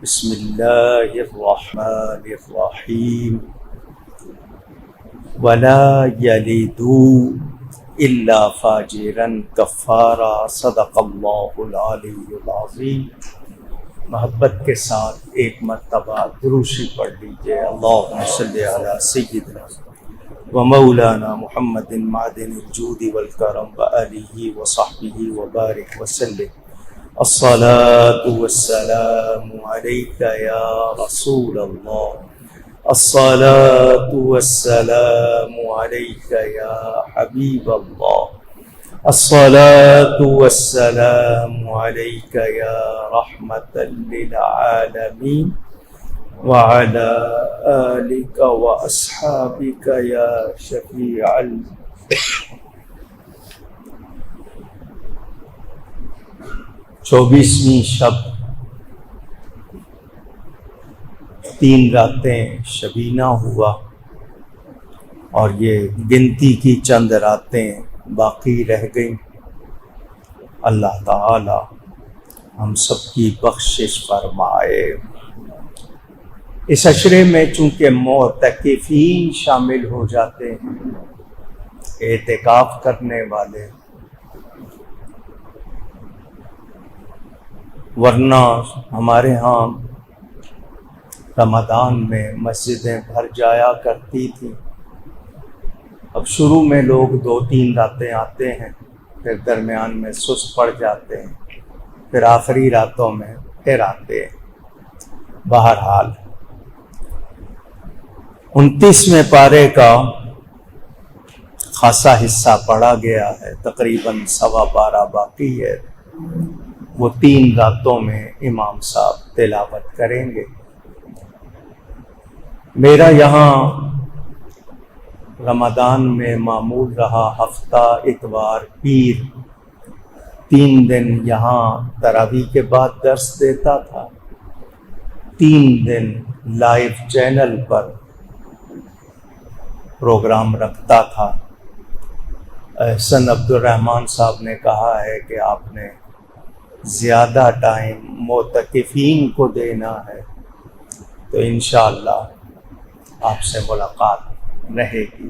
بسم اللہ الرحمن الرحیم ولا یلدوا الا فاجرا کفارا صدق اللہ العلی العظیم۔ محبت کے ساتھ ایک مرتبہ دروشی پڑھ لیجئے۔ اللہم صلی علی سیدنا و مولانا محمد معدن الجود والکرم وآلہ وصحبہ وبارک وسلم۔ الصلاة والسلام علیک یا رسول اللہ، الصلاة والسلام علیک یا حبیب اللہ، الصلاة والسلام علیک یا رحمة للعالمین وعلى آلک واصحابک یا شفیع چوبیسویں شب، 3 راتیں شبینہ ہوا اور یہ گنتی کی چند راتیں باقی رہ گئیں۔ اللہ تعالی ہم سب کی بخشش فرمائے۔ اس عشرے میں چونکہ معتکفین شامل ہو جاتے ہیں، اعتکاف کرنے والے، ورنہ ہمارے ہاں رمضان میں مسجدیں بھر جایا کرتی تھیں۔ اب شروع میں لوگ 2-3 راتیں آتے ہیں، پھر درمیان میں سست پڑ جاتے ہیں، پھر آخری راتوں میں پھر آتے ہیں۔ بہرحال 29ویں پارے کا خاصا حصہ پڑھا گیا ہے، تقریباً 12.25 باقی ہے۔ وہ 3 راتوں میں امام صاحب تلاوت کریں گے۔ میرا یہاں رمضان میں معمول رہا ہفتہ اتوار پیر 3 دن یہاں تراویح کے بعد درس دیتا تھا، 3 دن لائیو چینل پر پروگرام رکھتا تھا۔ احسن عبد الرحمن صاحب نے کہا ہے کہ آپ نے زیادہ ٹائم معتکفین کو دینا ہے، تو انشاءاللہ آپ سے ملاقات رہے گی۔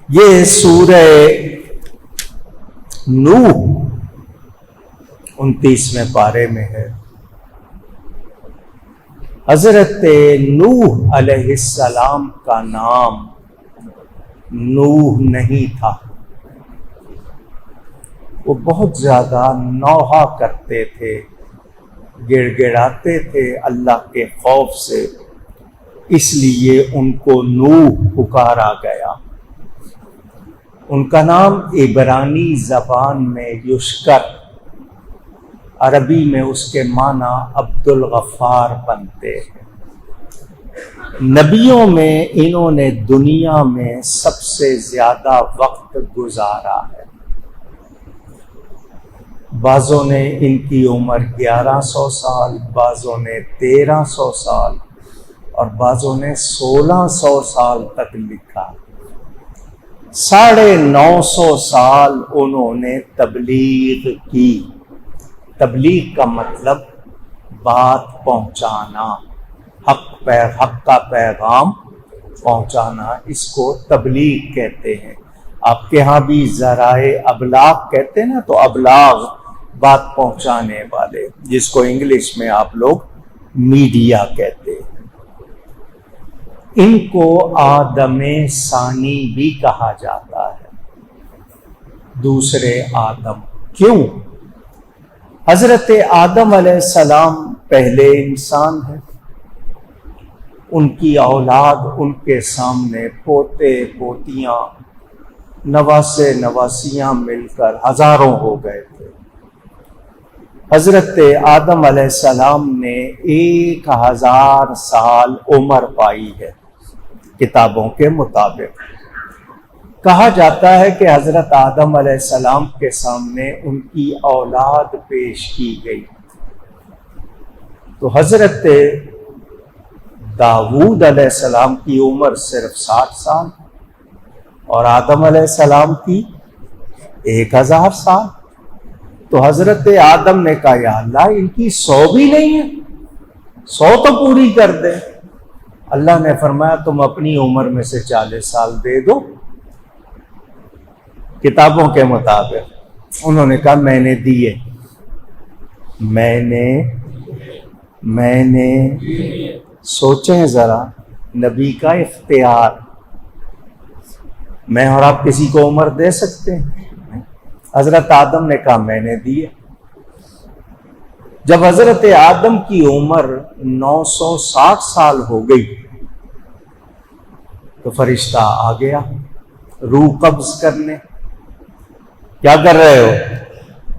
یہ سورہ نوح 29ویں پارے میں ہے۔ حضرت نوح علیہ السلام کا نام نوح نہیں تھا، وہ بہت زیادہ نوحہ کرتے تھے، گڑ گڑاتے تھے اللہ کے خوف سے، اس لیے ان کو نوح پکارا گیا۔ ان کا نام عبرانی زبان میں یشکر، عربی میں اس کے معنی عبد الغفار بنتے ہیں۔ نبیوں میں انہوں نے دنیا میں سب سے زیادہ وقت گزارا ہے۔ بعضوں نے ان کی عمر 1100 سال، بعضوں نے 1300 سال اور بعضوں نے 1600 سال تک لکھا۔ 950 سال انہوں نے تبلیغ کی۔ تبلیغ کا مطلب بات پہنچانا، حق کا پیغام پہنچانا، اس کو تبلیغ کہتے ہیں۔ آپ کے ہاں بھی ذرائع ابلاغ کہتے ہیں نا، تو ابلاغ بات پہنچانے والے، جس کو انگلش میں آپ لوگ میڈیا کہتے ہیں۔ ان کو آدم ثانی بھی کہا جاتا ہے، دوسرے آدم۔ کیوں؟ حضرت آدم علیہ السلام پہلے انسان ہیں، ان کی اولاد، ان کے سامنے پوتے پوتیاں، نواسے نواسیاں مل کر ہزاروں ہو گئے تھے۔ حضرت آدم علیہ السلام نے 1000 سال عمر پائی ہے کتابوں کے مطابق۔ کہا جاتا ہے کہ حضرت آدم علیہ السلام کے سامنے ان کی اولاد پیش کی گئی، تو حضرت داؤد علیہ السلام کی عمر صرف 60 سال اور آدم علیہ السلام کی 1000 سال۔ تو حضرت آدم نے کہا یا اللہ ان کی 100 بھی نہیں ہے، 100 تو پوری کر دے۔ اللہ نے فرمایا تم اپنی عمر میں سے 40 سال دے دو کتابوں کے مطابق۔ انہوں نے کہا میں نے دیے، میں نے سوچیں ذرا، نبی کا اختیار، میں اور آپ کسی کو عمر دے سکتے ہیں؟ حضرت آدم نے کہا میں نے دیے۔ جب حضرت آدم کی عمر 960 سال ہو گئی تو فرشتہ آ گیا روح قبض کرنے۔ کیا کر رہے ہو؟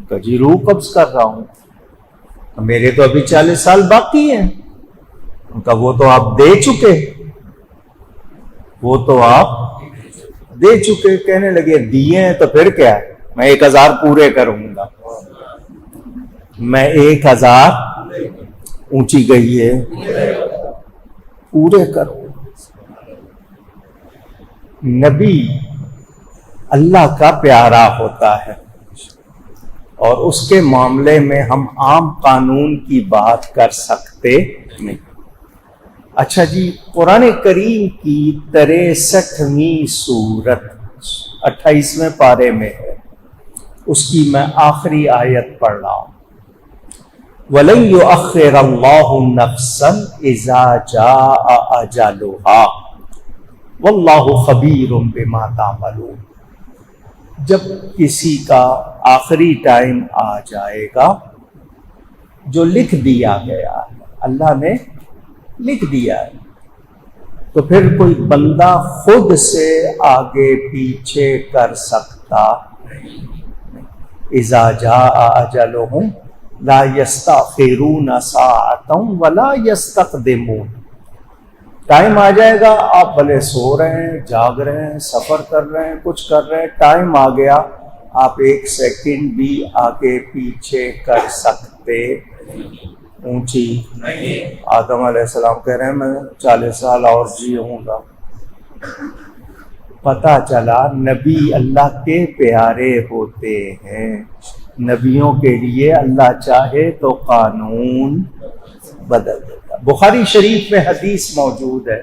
کہ جی روح قبض کر رہا ہوں۔ میرے تو ابھی 40 سال باقی ہیں۔ ان کا وہ تو آپ دے چکے، وہ تو آپ دے چکے۔ کہنے لگے دیے ہیں تو پھر کیا ہے، میں 1000 پورے کروں گا، میں 1000 اونچی گئی ہے پورے کروں۔ نبی اللہ کا پیارا ہوتا ہے اور اس کے معاملے میں ہم عام قانون کی بات کر سکتے نہیں۔ اچھا جی، قرآن کریم کی 63ویں سورت 28ویں پارے میں ہے، اس کی میں آخری آیت پڑھ رہا ہوں۔ وَلَن يُؤَخِّرَ اللَّهُ نَفْسًا إِذَا جَاءَ أَجَلُهَا وَاللَّهُ خَبِيرٌ بِمَا تَعْمَلُونَ۔ جب کسی کا آخری ٹائم آ جائے گا جو لکھ دیا گیا ہے، اللہ نے لکھ دیا ہے، تو پھر کوئی بندہ خود سے آگے پیچھے کر سکتا نہیں۔ اذا جاء اجلهم لا يستأخرون ساعة ولا يستقدمون۔ ٹائم آ جائے گا، آپ بھلے سو رہے ہیں، جاگ رہے ہیں، سفر کر رہے ہیں، کچھ کر رہے ہیں، ٹائم آ گیا، آپ 1 سیکنڈ بھی آگے پیچھے کر سکتے اونچی نہیں۔ آدم علیہ السلام کہہ رہے ہیں میں 40 سال اور جیوں گا۔ پتہ چلا نبی اللہ کے پیارے ہوتے ہیں، نبیوں کے لیے اللہ چاہے تو قانون بدل دیتا۔ بخاری شریف میں حدیث موجود ہے،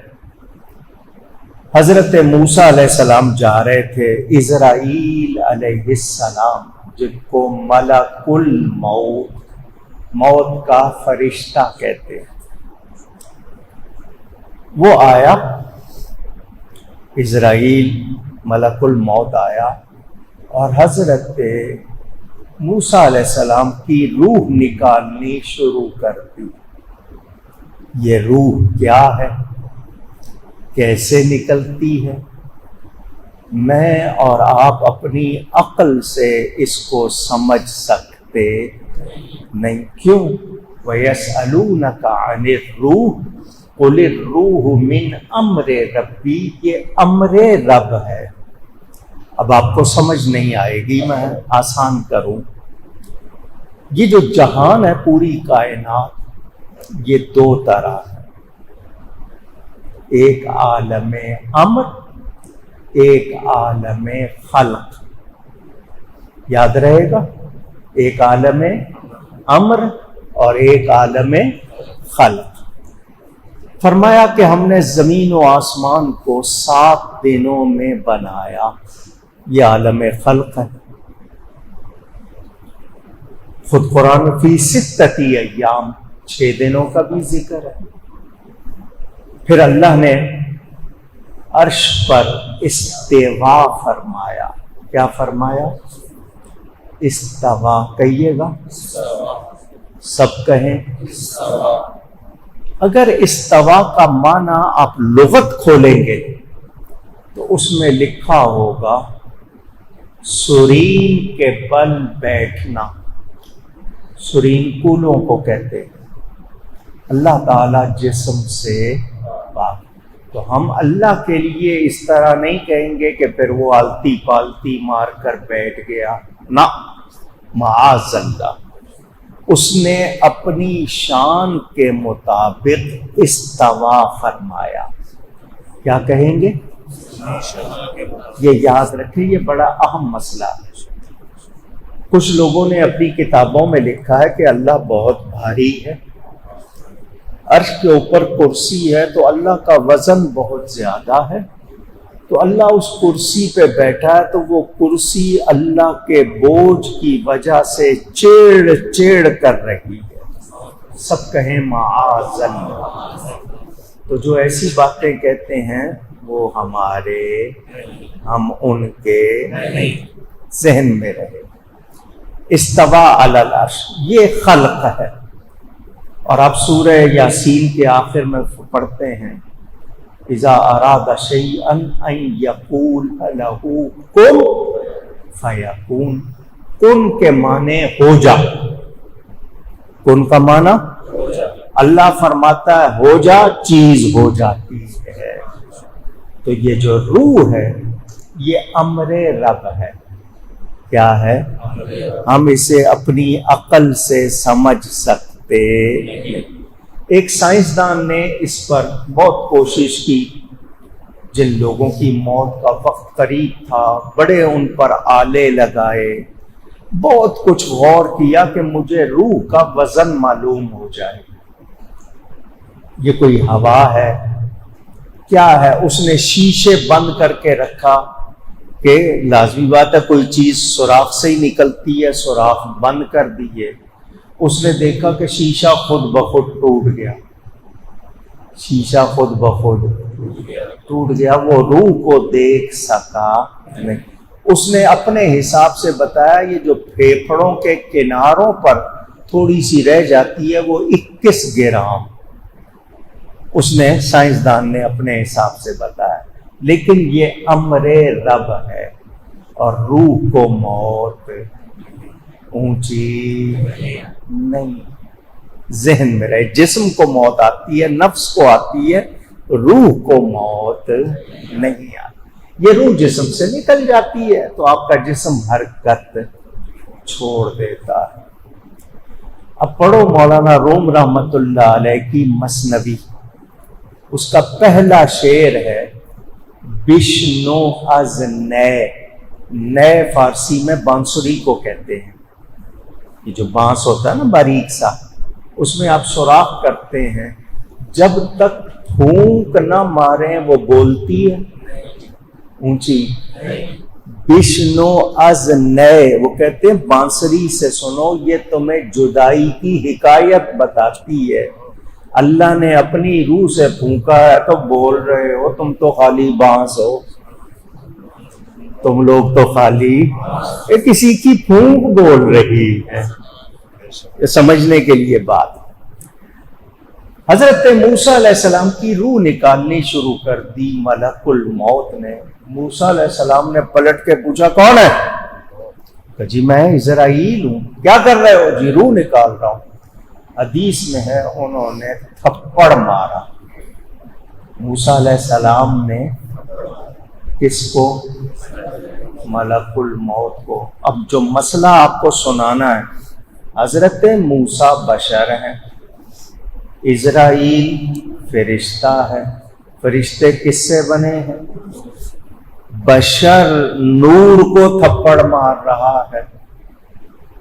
حضرت موسیٰ علیہ السلام جا رہے تھے، اسرائیل علیہ السلام جن کو ملک الموت، موت کا فرشتہ کہتے ہیں، وہ آیا، اسرائیل ملک الموت آیا اور حضرت موسیٰ علیہ السلام کی روح نکالنی شروع کر دی۔ یہ روح کیا ہے، کیسے نکلتی ہے، میں اور آپ اپنی عقل سے اس کو سمجھ سکتے نہیں۔ کیوں؟ وَيَسْأَلُونَكَ عَنِ الرُّوحِ قُلِ الرُّوحُ مِنْ أَمْرِ رَبِّي، یہ امر رب ہے۔ اب آپ کو سمجھ نہیں آئے گی، میں آسان کروں۔ یہ جو جہان ہے، پوری کائنات، یہ 2 طرح ہے، ایک عالم امر، ایک عالم خلق۔ یاد رہے گا، ایک عالم امر اور ایک عالم خلق۔ فرمایا کہ ہم نے زمین و آسمان کو 7 دنوں میں بنایا، یہ عالم خلق ہے۔ خود قرآن میں فی 6 ایام، 6 دنوں کا بھی ذکر ہے۔ پھر اللہ نے عرش پر استوا فرمایا۔ کیا فرمایا؟ استوا، کہیے گا، سب کہیں استوا۔ اگر استوا کا معنی آپ لغت کھولیں گے تو اس میں لکھا ہوگا سرین کے بل بیٹھنا، سرین کولوں کو کہتے ہیں۔ اللہ تعالیٰ جسم سے پاک، تو ہم اللہ کے لیے اس طرح نہیں کہیں گے کہ پھر وہ آلتی پالتی مار کر بیٹھ گیا، نہ، معاذ اللہ۔ اس نے اپنی شان کے مطابق استوا فرمایا۔ کیا کہیں گے؟ یہ یاد رکھیں، یہ بڑا اہم مسئلہ ہے۔ کچھ لوگوں نے اپنی کتابوں میں لکھا ہے کہ اللہ بہت بھاری ہے، عرش کے اوپر کرسی ہے تو اللہ کا وزن بہت زیادہ ہے، تو اللہ اس کرسی پہ بیٹھا ہے تو وہ کرسی اللہ کے بوجھ کی وجہ سے چیڑ چیڑ کر رہی ہے۔ سب کہیں معاذ اللہ۔ تو جو ایسی باتیں کہتے ہیں وہ ہم ان کے ذہن میں رہے۔ استوا علی العرش یہ خلق ہے، اور آپ سورہ یاسین کے آخر میں پڑھتے ہیں اذا اراد شیئا ان یقول لہ کن فیکون۔ کن کے معنی ہو جا، کن کا معنی اللہ فرماتا ہے ہو جا، چیز ہو جاتی ہے۔ تو یہ جو روح ہے یہ امر رب ہے۔ کیا ہے؟ ہم اسے اپنی عقل سے سمجھ سکتے۔ ایک سائنسدان نے اس پر بہت کوشش کی، جن لوگوں کی موت کا وقت قریب تھا بڑے ان پر آلے لگائے، بہت کچھ غور کیا کہ مجھے روح کا وزن معلوم ہو جائے۔ یہ کوئی ہوا ہے کیا ہے؟ اس نے شیشے بند کر کے رکھا کہ لازمی بات ہے کوئی چیز سوراخ سے ہی نکلتی ہے، سوراخ بند کر دیے۔ اس نے دیکھا کہ شیشہ خود بخود ٹوٹ گیا، شیشہ خود بخود ٹوٹ گیا، وہ روح کو دیکھ سکا نہیں۔ اس نے اپنے حساب سے بتایا یہ جو پھیپھڑوں کے کناروں پر تھوڑی سی رہ جاتی ہے وہ 21 گرام، اس نے سائنسدان نے اپنے حساب سے بتایا۔ لیکن یہ امر رب ہے، اور روح کو موت اونچی نہیں، ذہن میں رہے۔ جسم کو موت آتی ہے، نفس کو آتی ہے، روح کو موت نہیں آتی۔ یہ روح جسم سے نکل جاتی ہے تو آپ کا جسم حرکت چھوڑ دیتا ہے۔ اب پڑھو مولانا روم رحمت اللہ علیہ کی مثنوی، اس کا پہلا شعر ہے بشنو از نئے۔ نئے فارسی میں بانسری کو کہتے ہیں، یہ جو بانس ہوتا ہے نا باریک سا، اس میں آپ سوراخ کرتے ہیں، جب تک پھونک نہ ماریں وہ بولتی ہے اونچی۔ بشنو از نئے، وہ کہتے ہیں بانسری سے سنو، یہ تمہیں جدائی کی حکایت بتاتی ہے۔ اللہ نے اپنی روح سے پھونکا ہے تو بول رہے ہو، تم تو خالی بانس ہو، تم لوگ تو خالی کسی کی پھونک بول رہی ہے۔ یہ سمجھنے کے لیے بات۔ حضرت موسیٰ علیہ السلام کی روح نکالنی شروع کر دی ملک الموت نے۔ موسیٰ علیہ السلام نے پلٹ کے پوچھا کون ہے؟ کہ جی میں اسرائیل ہوں۔ کیا کر رہے ہو؟ جی روح نکال رہا ہوں۔ حدیث میں ہے انہوں نے تھپڑ مارا، موسیٰ علیہ السلام نے کس کو؟ ملک الموت کو۔ اب جو مسئلہ آپ کو سنانا ہے، حضرت موسیٰ بشر ہیں، اسرائیل فرشتہ ہے۔ فرشتے کس سے بنے ہیں؟ بشر نور کو تھپڑ مار رہا ہے،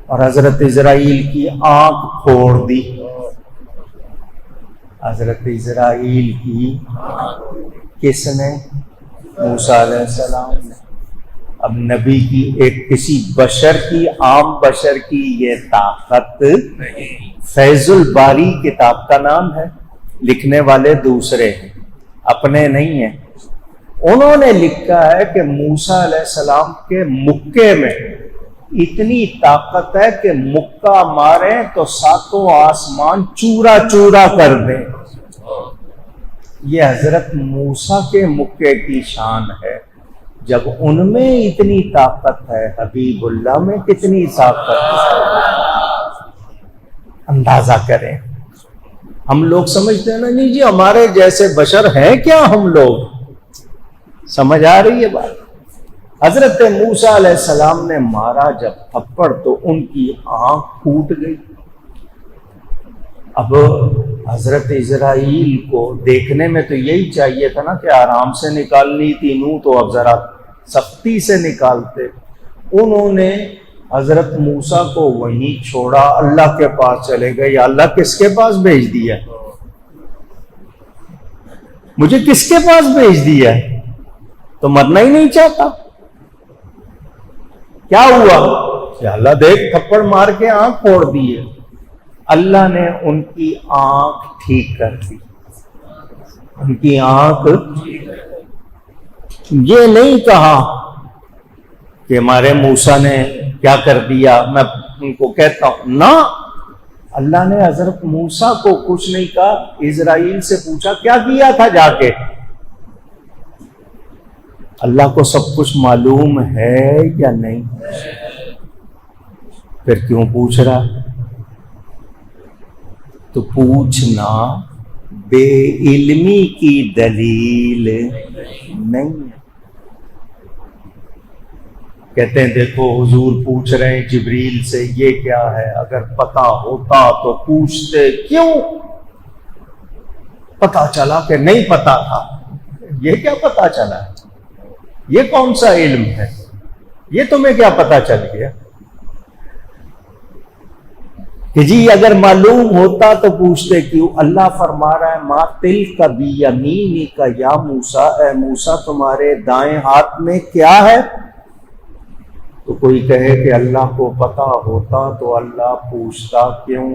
اور حضرت اسرائیل کی آنکھ پھوڑ دی۔ حضرت اسرائیل کی کس نے؟ موسیٰ علیہ السلام نے۔ اب نبی کی ایک کسی بشر کی، عام بشر کی یہ طاقت فیض الباری کتاب کا نام ہے، لکھنے والے دوسرے ہیں، اپنے نہیں ہیں۔ انہوں نے لکھا ہے کہ موسیٰ علیہ السلام کے مکے میں اتنی طاقت ہے کہ مکہ ماریں تو ساتوں آسمان چورا چورا کر دیں۔ یہ حضرت موسیٰ کے مکے کی شان ہے۔ جب ان میں اتنی طاقت ہے، حبیب اللہ میں کتنی طاقت ہے؟ اندازہ کریں۔ ہم لوگ سمجھتے ہیں نا نہیں جی ہمارے جیسے بشر ہیں کیا ہم لوگ؟ سمجھ آ رہی ہے بات؟ حضرت موسیٰ علیہ السلام نے مارا جب تھپڑ تو ان کی آنکھ پھوٹ گئی۔ اب حضرت اسرائیل کو دیکھنے میں تو یہی چاہیے تھا نا کہ آرام سے نکالنی تھی نو، تو اب ذرا سختی سے نکالتے۔ انہوں نے حضرت موسیٰ کو وہیں چھوڑا، اللہ کے پاس چلے گئے. یا اللہ کس کے پاس بھیج دیا؟ مجھے کس کے پاس بھیج دیا؟ تو مرنا ہی نہیں چاہتا. کیا ہوا؟ یا اللہ دیکھ تھپڑ مار کے آنکھ پھوڑ دی ہے. اللہ نے ان کی آنکھ ٹھیک کر دی. ان کی آنکھ، یہ نہیں کہا کہ ہمارے موسیٰ نے کیا کر دیا، میں ان کو کہتا ہوں نہ. اللہ نے حضرت موسیٰ کو کچھ نہیں کہا. اسرائیل سے پوچھا کیا کیا تھا جا کے؟ اللہ کو سب کچھ معلوم ہے یا نہیں؟ پھر کیوں پوچھ رہا؟ تو پوچھنا بے علمی کی دلیل نہیں ہے. کہتے ہیں دیکھو حضور پوچھ رہے ہیں جبریل سے یہ کیا ہے، اگر پتا ہوتا تو پوچھتے کیوں؟ پتا چلا کہ نہیں پتا تھا. یہ کیا پتا چلا؟ یہ کون سا علم ہے؟ یہ تمہیں کیا پتا چل گیا کہ جی اگر معلوم ہوتا تو پوچھتے کیوں؟ اللہ فرما رہا ہے ما تلک بیمینک یا موسیٰ، اے موسیٰ تمہارے دائیں ہاتھ میں کیا ہے؟ تو کوئی کہے کہ اللہ کو پتا ہوتا تو اللہ پوچھتا کیوں؟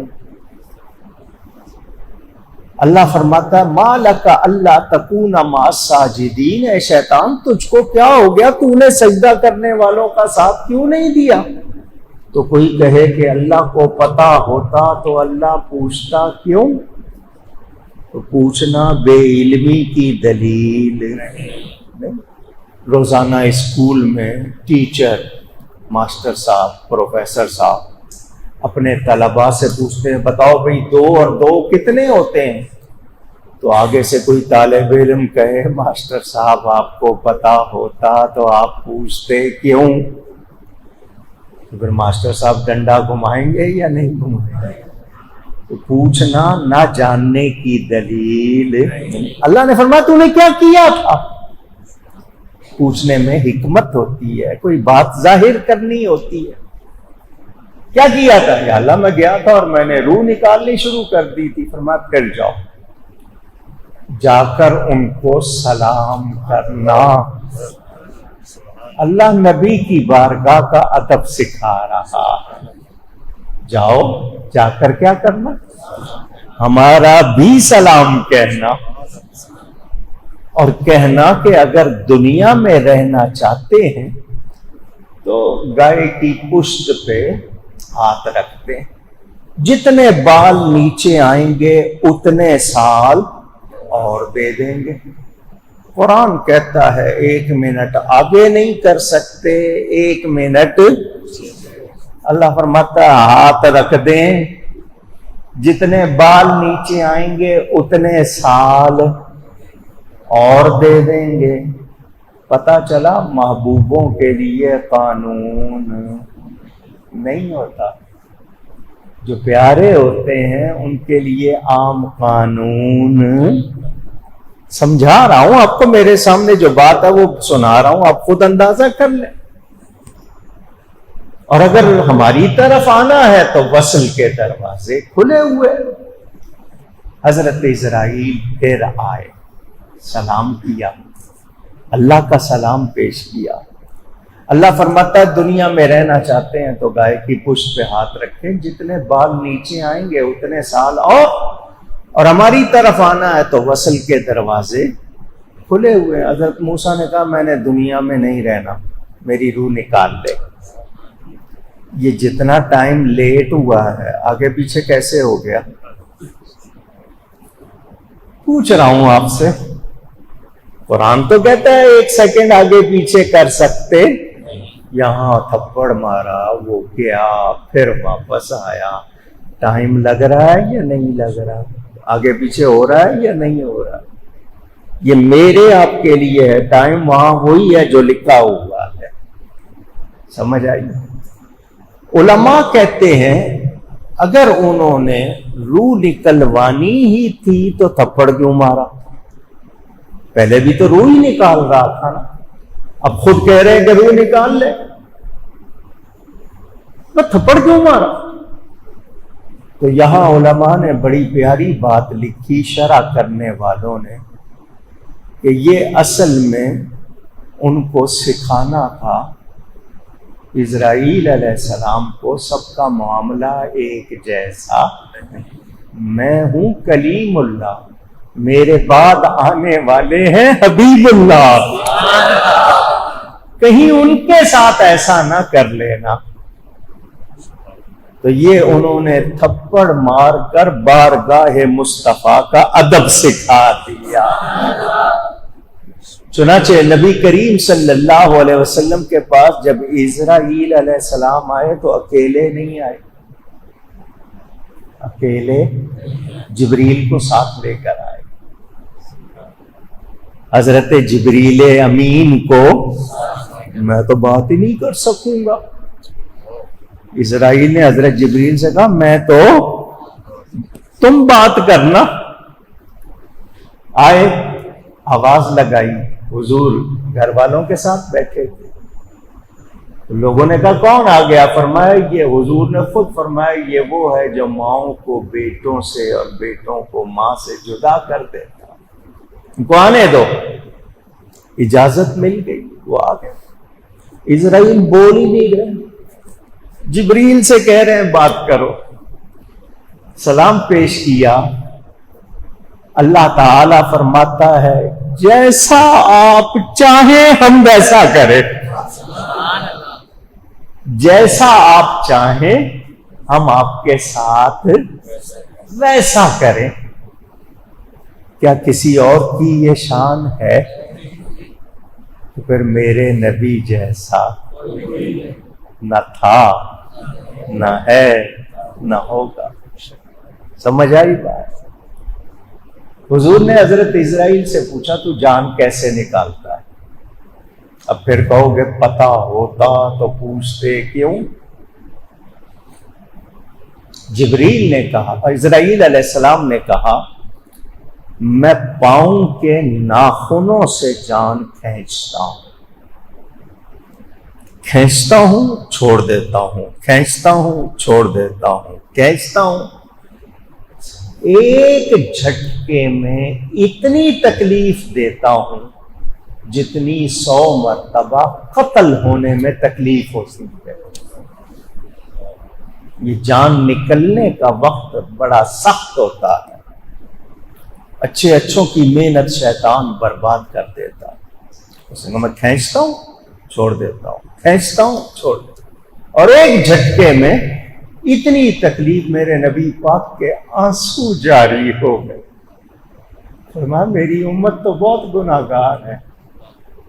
اللہ فرماتا ہے ما لک الا تکون مع الساجدین، اے شیطان تجھ کو کیا ہو گیا، تو نے سجدہ کرنے والوں کا ساتھ کیوں نہیں دیا؟ تو کوئی کہے کہ اللہ کو پتا ہوتا تو اللہ پوچھتا کیوں؟ تو پوچھنا بے علمی کی دلیل نہیں. روزانہ اسکول میں ٹیچر، ماسٹر صاحب، پروفیسر صاحب اپنے طلباء سے پوچھتے ہیں بتاؤ بھئی 2 اور 2 کتنے ہوتے ہیں؟ تو آگے سے کوئی طالب علم کہے ماسٹر صاحب آپ کو پتا ہوتا تو آپ پوچھتے کیوں؟ تو پھر ماسٹر صاحب ڈنڈا گھمائیں گے یا نہیں گھمائیں گے؟ تو پوچھنا نہ جاننے کی دلیل. اللہ نے فرمایا تو نے کیا کیا تھا؟ پوچھنے میں حکمت ہوتی ہے، کوئی بات ظاہر کرنی ہوتی ہے. کیا کیا تھا؟ یا اللہ میں گیا تھا اور میں نے روح نکالنی شروع کر دی تھی. فرمایا پھر جاؤ، جا کر ان کو سلام کرنا. اللہ نبی کی بارگاہ کا ادب سکھا رہا. جاؤ، جا کر کیا کرنا؟ ہمارا بھی سلام کہنا، اور کہنا کہ اگر دنیا میں رہنا چاہتے ہیں تو گائے کی پشت پہ ہاتھ رکھتے ہیں، جتنے بال نیچے آئیں گے اتنے سال اور دے دیں گے. قرآن کہتا ہے 1 منٹ آگے نہیں کر سکتے، 1 منٹ. اللہ فرماتا ہے ہاتھ رکھ دیں، جتنے بال نیچے آئیں گے اتنے سال اور دے دیں گے. پتہ چلا محبوبوں کے لیے قانون نہیں ہوتا، جو پیارے ہوتے ہیں ان کے لیے عام قانون. سمجھا رہا ہوں آپ کو، میرے سامنے جو بات ہے وہ سنا رہا ہوں، آپ خود اندازہ کر لیں. اور اگر ہماری طرف آنا ہے تو وصل کے دروازے کھلے ہوئے. حضرت اسرائیل پھر آئے، سلام کیا، اللہ کا سلام پیش کیا. اللہ فرماتا ہے دنیا میں رہنا چاہتے ہیں تو گائے کی پشت پہ ہاتھ رکھیں، جتنے بال نیچے آئیں گے اتنے سال اور ہماری طرف آنا ہے تو وصل کے دروازے کھلے ہوئے. حضرت موسیٰ نے کہا میں نے دنیا میں نہیں رہنا، میری روح نکال دے. یہ جتنا ٹائم لیٹ ہوا ہے آگے پیچھے کیسے ہو گیا؟ پوچھ رہا ہوں آپ سے. قرآن تو کہتا ہے 1 سیکنڈ آگے پیچھے کر سکتے. یہاں تھپڑ مارا، وہ کیا، پھر واپس آیا. ٹائم لگ رہا ہے یا نہیں لگ رہا؟ آگے پیچھے ہو رہا ہے یا نہیں ہو رہا؟ یہ میرے آپ کے لیے ہے، ٹائم وہاں وہی ہے جو لکھا ہوا ہے. سمجھ آئی؟ علماء کہتے ہیں اگر انہوں نے روح نکلوانی ہی تھی تو تھپڑ کیوں مارا؟ پہلے بھی تو روح ہی نکال رہا تھا نا. اب خود کہہ رہے ہیں کہ روح نکال لے. میں تھپڑ کیوں مارا؟ تو یہاں علماء نے بڑی پیاری بات لکھی شرح کرنے والوں نے کہ یہ اصل میں ان کو سکھانا تھا اسرائیل علیہ السلام کو سب کا معاملہ ایک جیسا نہیں. میں ہوں کلیم اللہ، میرے بعد آنے والے ہیں حبیب اللہ، کہیں ان کے ساتھ ایسا نہ کر لینا. تو یہ انہوں نے تھپڑ مار کر بارگاہ مصطفیٰ کا ادب سکھا دیا. چنانچہ نبی کریم صلی اللہ علیہ وسلم کے پاس جب اسرائیل علیہ السلام آئے تو اکیلے نہیں آئے، اکیلے جبریل کو ساتھ لے کر آئے. حضرت جبریل امین کو میں تو بات ہی نہیں کر سکوں گا. اسرائیل نے حضرت جبریل سے کہا میں تو، تم بات کرنا. آئے، آواز لگائی، حضور گھر والوں کے ساتھ بیٹھے تھے. لوگوں نے کہا کون آ گیا؟ فرمایا یہ، حضور نے خود فرمایا یہ وہ ہے جو ماؤں کو بیٹوں سے اور بیٹوں کو ماں سے جدا کر دیتا. ان کو آنے دو. اجازت مل گئی، وہ آ گئے. اسرائیل بول ہی نہیں رہے، جبریل سے کہہ رہے ہیں بات کرو. سلام پیش کیا. اللہ تعالی فرماتا ہے جیسا آپ چاہیں ہم ویسا کریں، جیسا آپ چاہیں ہم آپ کے ساتھ ویسا کریں. کیا کسی اور کی یہ شان ہے؟ تو پھر میرے نبی جیسا نہ تھا، نہ ہے، نہ ہوگا. سمجھ آئی بات؟ حضور نے حضرت اسرائیل سے پوچھا تو جان کیسے نکالتا ہے؟ اب پھر کہو گے پتہ ہوتا تو پوچھتے کیوں؟ جبریل نے کہا، اسرائیل علیہ السلام نے کہا میں پاؤں کے ناخنوں سے جان کھینچتا ہوں، کھینچتا ہوں چھوڑ دیتا ہوں، کھینچتا ہوں چھوڑ دیتا ہوں، کھینچتا ہوں. ایک جھٹکے میں اتنی تکلیف دیتا ہوں جتنی 100 مرتبہ قتل ہونے میں تکلیف ہوتی ہے. یہ جان نکلنے کا وقت بڑا سخت ہوتا ہے. اچھے اچھوں کی محنت شیطان برباد کر دیتا ہے. اس نے میں کھینچتا ہوں چھوڑ دیتا ہوں، کھینچتا ہوں چھوڑ دیتا ہوں. اور ایک جھٹکے میں اتنی تکلیف میرے نبی پاک کے آنسو جاری ہو گئے. فرمایا میری امت تو بہت گناہگار ہے،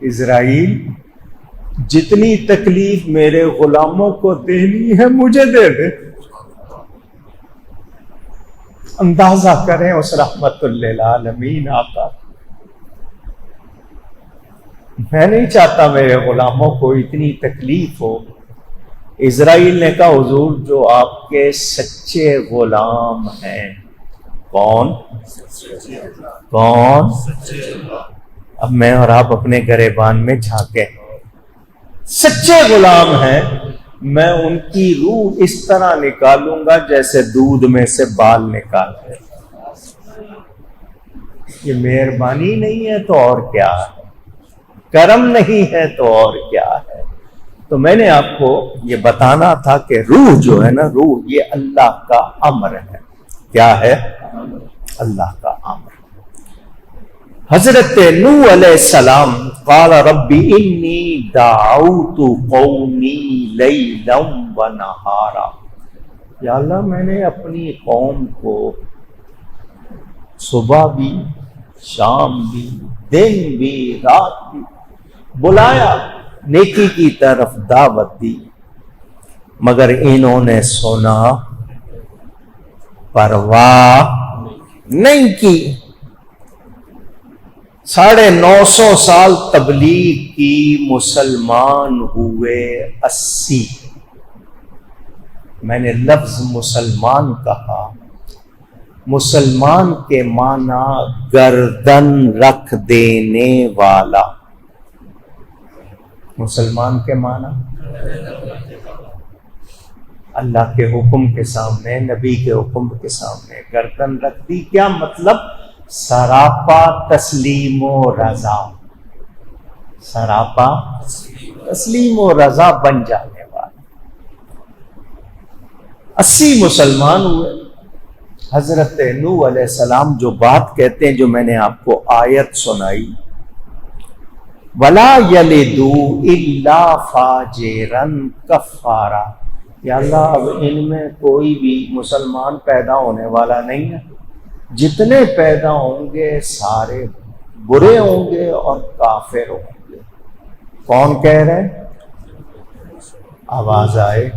اسرائیل جتنی تکلیف میرے غلاموں کو دینی ہے مجھے دے دے. اندازہ کریں اس رحمت للعالمین آقا. میں نہیں چاہتا میرے غلاموں کو اتنی تکلیف ہو. اسرائیل نے کہا حضور جو آپ کے سچے غلام ہیں. کون؟ کون؟ اب میں اور آپ اپنے گریبان میں جھانکیں. سچے غلام ہیں، میں ان کی روح اس طرح نکالوں گا جیسے دودھ میں سے بال نکالتے. یہ مہربانی نہیں ہے تو اور کیا ہے؟ کرم نہیں ہے تو اور کیا ہے؟ تو میں نے آپ کو یہ بتانا تھا کہ روح جو ہے نا، روح یہ اللہ کا امر ہے. کیا ہے؟ اللہ کا امر. حضرت نوح علیہ السلام قال رب انی دعوت قومی لیلا ونہارا. یا اللہ میں نے اپنی قوم کو صبح بھی، شام بھی، دن بھی، رات بھی بلایا، نیکی کی طرف دعوت دی، مگر انہوں نے سنا پرواہ نہیں کی. 950 سال تبلیغ کی، مسلمان ہوئے 80. میں نے لفظ مسلمان کہا. مسلمان کے معنی گردن رکھ دینے والا. مسلمان کے معنی اللہ کے حکم کے سامنے، نبی کے حکم کے سامنے گردن رکھ دی. کیا مطلب؟ سراپا تسلیم و رضا، سراپا تسلیم و رضا بن جانے والا. 80 مسلمان ہوئے. حضرت نوح علیہ السلام جو بات کہتے ہیں، جو میں نے آپ کو آیت سنائی، وَلَا يَلِدُوا إِلَّا فَاجِرًا كَفَّارًا، یا اللہ اب ان میں کوئی بھی مسلمان پیدا ہونے والا نہیں ہے، جتنے پیدا ہوں گے سارے برے ہوں گے اور کافر ہوں گے. کون کہہ رہے ہیں؟ آواز آئے.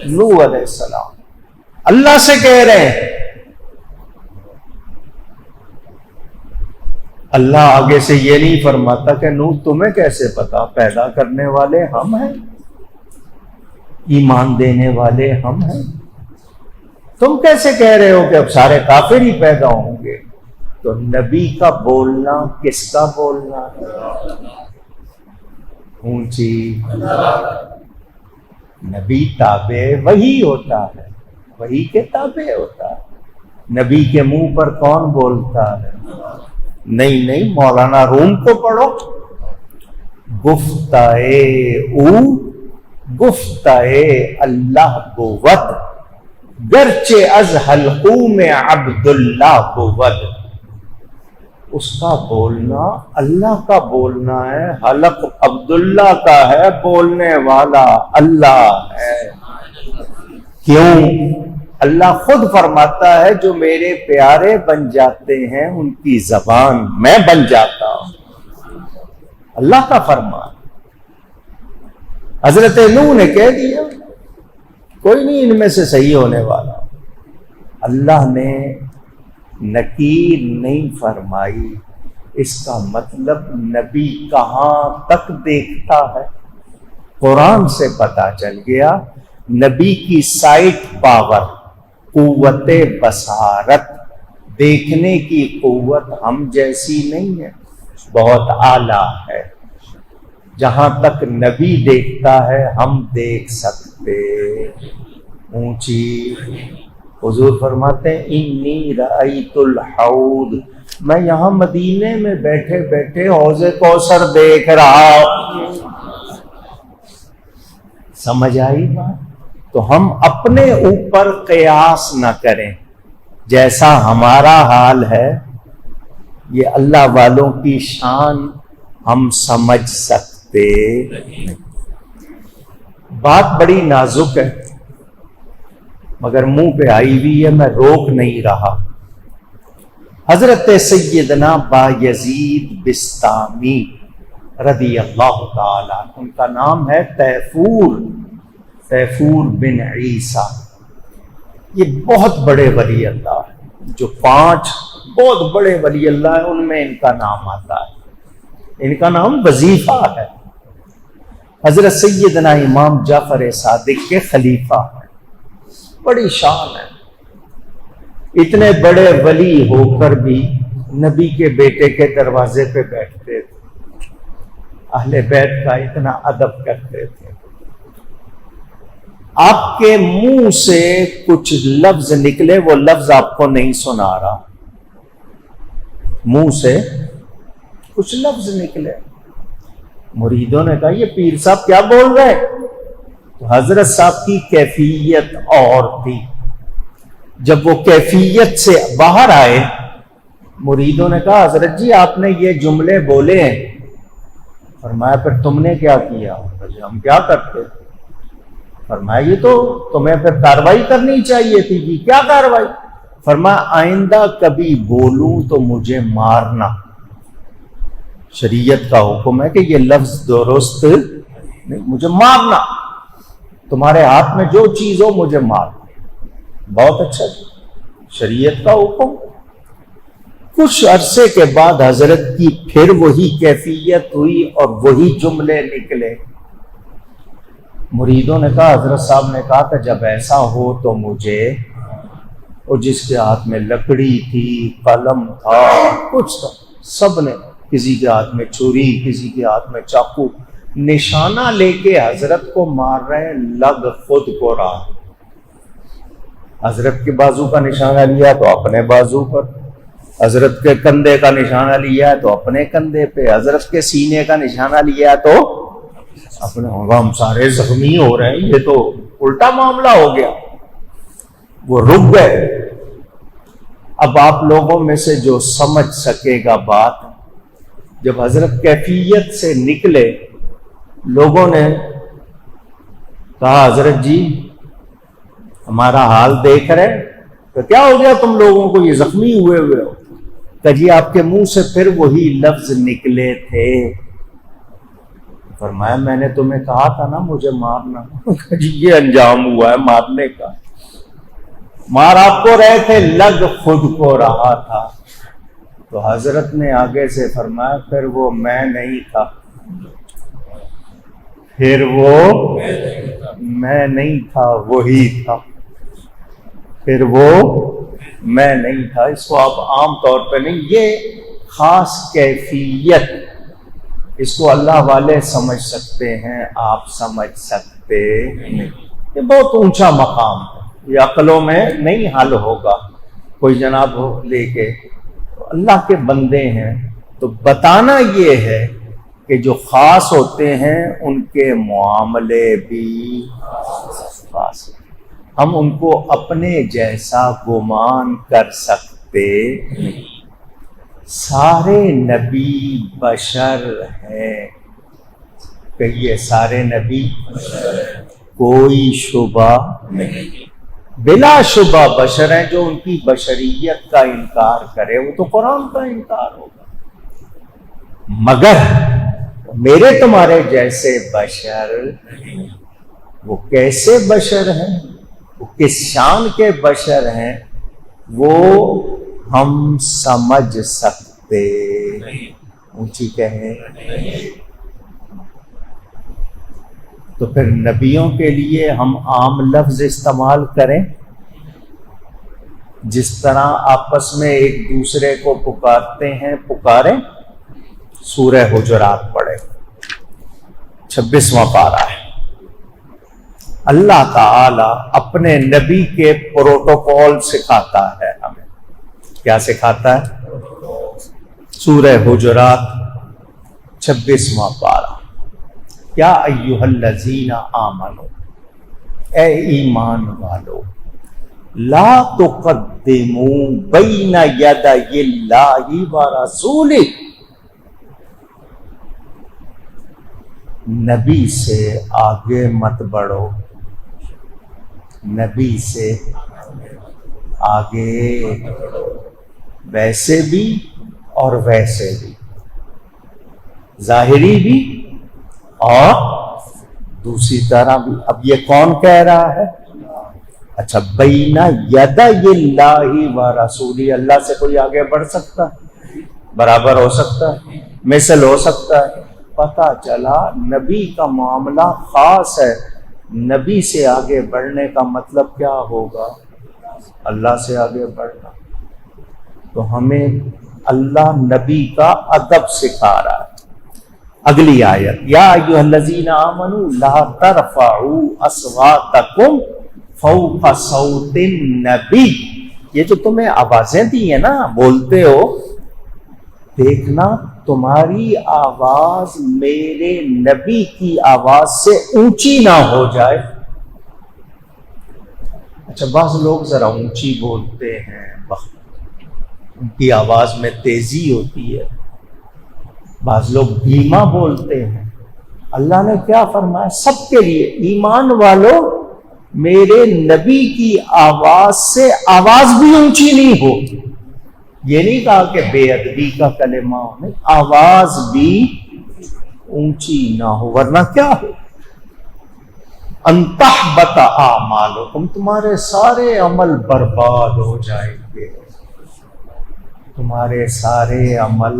نوح علیہ السلام اللہ سے کہہ رہے ہیں. اللہ آگے سے یہ نہیں فرماتا کہ نوح تمہیں کیسے پتا، پیدا کرنے والے ہم ہیں، ایمان دینے والے ہم ہیں، تم کیسے کہہ رہے ہو کہ اب سارے کافر ہی پیدا ہوں گے؟ تو نبی کا بولنا کس کا بولنا ہے؟ اونچی. نبی تابع وہی ہوتا ہے، وہی کے تابع ہوتا ہے. نبی کے منہ پر کون بولتا ہے؟ نہیں، مولانا روم کو پڑھو. گفتائے او گفتائے اللہ بود، گرچہ از حلقوم عبداللہ بود. اس کا بولنا اللہ کا بولنا ہے، حلق عبداللہ کا ہے، بولنے والا اللہ ہے. کیوں؟ اللہ خود فرماتا ہے جو میرے پیارے بن جاتے ہیں ان کی زبان میں بن جاتا ہوں. اللہ کا فرمان. حضرت نوح نے کہہ دیا کوئی نہیں ان میں سے صحیح ہونے والا. اللہ نے نکیر نہیں فرمائی. اس کا مطلب نبی کہاں تک دیکھتا ہے؟ قرآن سے پتا چل گیا نبی کی سائٹ پاور، قوت بصارت، دیکھنے کی قوت ہم جیسی نہیں ہے، بہت اعلیٰ ہے. جہاں تک نبی دیکھتا ہے ہم دیکھ سکتے. اونچی. حضور فرماتے ہیں انی رأیت الحوض، میں یہاں مدینے میں بیٹھے بیٹھے حوض کوثر دیکھ رہا ہوں. سمجھ آئی بات؟ تو ہم اپنے اوپر قیاس نہ کریں. جیسا ہمارا حال ہے یہ اللہ والوں کی شان ہم سمجھ سکتے. بات بڑی نازک ہے مگر منہ پہ آئی ہوئی ہے، میں روک نہیں رہا. حضرت سیدنا بایزید بسطامی رضی اللہ تعالی، ان کا نام ہے تیفور بن عیسیٰ. یہ بہت بڑے ولی اللہ ہیں، جو 5 بہت بڑے ولی اللہ ہیں ان میں ان کا نام آتا ہے. ان کا نام وظیفہ ہے. حضرت سیدنا امام جعفر صادق کے خلیفہ ہیں. بڑی شان ہے. اتنے بڑے ولی ہو کر بھی نبی کے بیٹے کے دروازے پہ بیٹھتے تھے، اہل بیت کا اتنا ادب کرتے تھے. آپ کے منہ سے کچھ لفظ نکلے، وہ لفظ آپ کو نہیں سنا رہا، منہ سے کچھ لفظ نکلے. مریدوں نے کہا یہ پیر صاحب کیا بول رہے ہیں؟ تو حضرت صاحب کی کیفیت اور تھی. جب وہ کیفیت سے باہر آئے مریدوں نے کہا حضرت جی آپ نے یہ جملے بولے ہیں. فرمایا پھر تم نے کیا کیا؟ ہم کیا کرتے؟ فرمایا یہ تو تمہیں پھر کاروائی کرنی چاہیے تھی. جی کیا کاروائی؟ فرمایا آئندہ کبھی بولوں تو مجھے مارنا. شریعت کا حکم ہے کہ یہ لفظ درست نہیں، مجھے مارنا. تمہارے ہاتھ میں جو چیز ہو مجھے مارنا. بہت اچھا جی، شریعت کا حکم. کچھ عرصے کے بعد حضرت کی پھر وہی کیفیت ہوئی اور وہی جملے نکلے. مریدوں نے کہا حضرت صاحب نے کہا کہ جب ایسا ہو تو مجھے، اور جس کے ہاتھ میں لکڑی تھی، قلم تھا، کچھ تھا، سب نے، کسی کے ہاتھ میں چھری، کسی کے ہاتھ میں چاقو، نشانہ لے کے حضرت کو مار رہے ہیں. لگ خود کو رہا. حضرت کے بازو کا نشانہ لیا تو اپنے بازو پر، حضرت کے کندھے کا نشانہ لیا تو اپنے کندھے پہ، حضرت کے سینے کا نشانہ لیا تو اپنے، ہم سارے زخمی ہو رہے ہیں، یہ تو الٹا معاملہ ہو گیا۔ وہ رک گئے۔ اب آپ لوگوں میں سے جو سمجھ سکے گا بات، جب حضرت کیفیت سے نکلے، لوگوں نے کہا حضرت جی ہمارا حال دیکھ رہے، تو کیا ہو گیا تم لوگوں کو، یہ زخمی ہوئے ہو؟ کہ جی آپ کے منہ سے پھر وہی لفظ نکلے تھے، فرمایا میں نے تمہیں کہا تھا نا مجھے مارنا، جی یہ انجام ہوا ہے مارنے کا، مار آپ کو رہے تھے، لگ خود کو رہا تھا۔ تو حضرت نے آگے سے فرمایا پھر وہ میں نہیں تھا، پھر وہ میں نہیں تھا، وہی تھا، پھر وہ میں نہیں تھا۔ اس کو آپ عام طور پہ نہیں، یہ خاص کیفیت، اس کو اللہ والے سمجھ سکتے ہیں، آپ سمجھ سکتے نہیں۔ یہ بہت اونچا مقام ہے، یہ عقلوں میں نہیں حل ہوگا۔ کوئی جناب ہو لے کے اللہ کے بندے ہیں تو بتانا یہ ہے کہ جو خاص ہوتے ہیں ان کے معاملے بھی خاص ہیں، ہم ان کو اپنے جیسا گمان کر سکتے نہیں۔ سارے نبی بشر ہیں، کہیے سارے نبی کوئی شبہ نہیں، بلا شبہ بشر ہیں۔ جو ان کی بشریت کا انکار کرے وہ تو قرآن کا انکار ہوگا، مگر میرے تمہارے جیسے بشر، وہ کیسے بشر ہیں، وہ کس شان کے بشر ہیں، وہ ہم سمجھ سکتے اونچی کہیں۔ تو پھر نبیوں کے لیے ہم عام لفظ استعمال کریں، جس طرح آپس میں ایک دوسرے کو پکارتے ہیں پکاریں۔ سورہ حجرات پڑھے، 26واں پارہ ہے۔ اللہ تعالی اپنے نبی کے پروٹوکول سکھاتا ہے ہمیں۔ کیا سکھاتا ہے؟ سورہ حجرات 26واں پارہ۔ کیا ایھا الذین آمنو، اے ایمان والو، لا تقدموا بین یدی اللہ ورسولہ، نبی سے آگے مت بڑھو، نبی سے آگے، ویسے بھی اور ویسے بھی، ظاہری بھی اور دوسری طرح بھی۔ اب یہ کون کہہ رہا ہے؟ اچھا، بین یدی اللہ و رسولہ، اللہ سے کوئی آگے بڑھ سکتا ہے؟ برابر ہو سکتا ہے؟ مثل ہو سکتا ہے؟ پتہ چلا نبی کا معاملہ خاص ہے۔ نبی سے آگے بڑھنے کا مطلب کیا ہوگا؟ اللہ سے آگے بڑھنا۔ تو ہمیں اللہ نبی کا ادب سکھا رہا ہے۔ اگلی آیت، یا ایھا الذین آمنوا لا ترفعوا اصواتکم فوق صوت النبی، یہ جو تمہیں آوازیں دی ہیں نا، بولتے ہو، دیکھنا تمہاری آواز میرے نبی کی آواز سے اونچی نہ ہو جائے۔ اچھا، بعض لوگ ذرا اونچی بولتے ہیں، ان کی آواز میں تیزی ہوتی ہے، بعض لوگ دھیما بولتے ہیں۔ اللہ نے کیا فرمایا؟ سب کے لیے، ایمان والو میرے نبی کی آواز سے آواز بھی اونچی نہیں ہو۔ یہ نہیں کہا کہ بے ادبی کا کلمہ ہو، آواز بھی اونچی نہ ہو، ورنہ کیا ہو؟ ان تحبط اعمالکم، تمہارے سارے عمل برباد ہو جائیں گے، تمہارے سارے عمل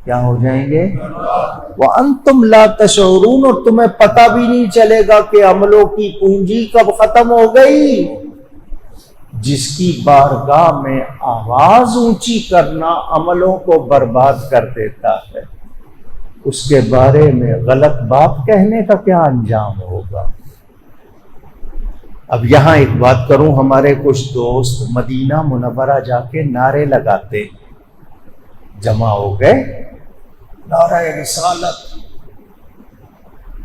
کیا ہو جائیں گے؟ وانتم لا تشعرون، اور تمہیں پتہ بھی نہیں چلے گا کہ عملوں کی پونجی کب ختم ہو گئی۔ جس کی بارگاہ میں آواز اونچی کرنا عملوں کو برباد کر دیتا ہے، اس کے بارے میں غلط بات کہنے کا کیا انجام ہوگا؟ اب یہاں ایک بات کروں، ہمارے کچھ دوست مدینہ منورہ جا کے نعرے لگاتے، جمع ہو گئے، نعرہ رسالت،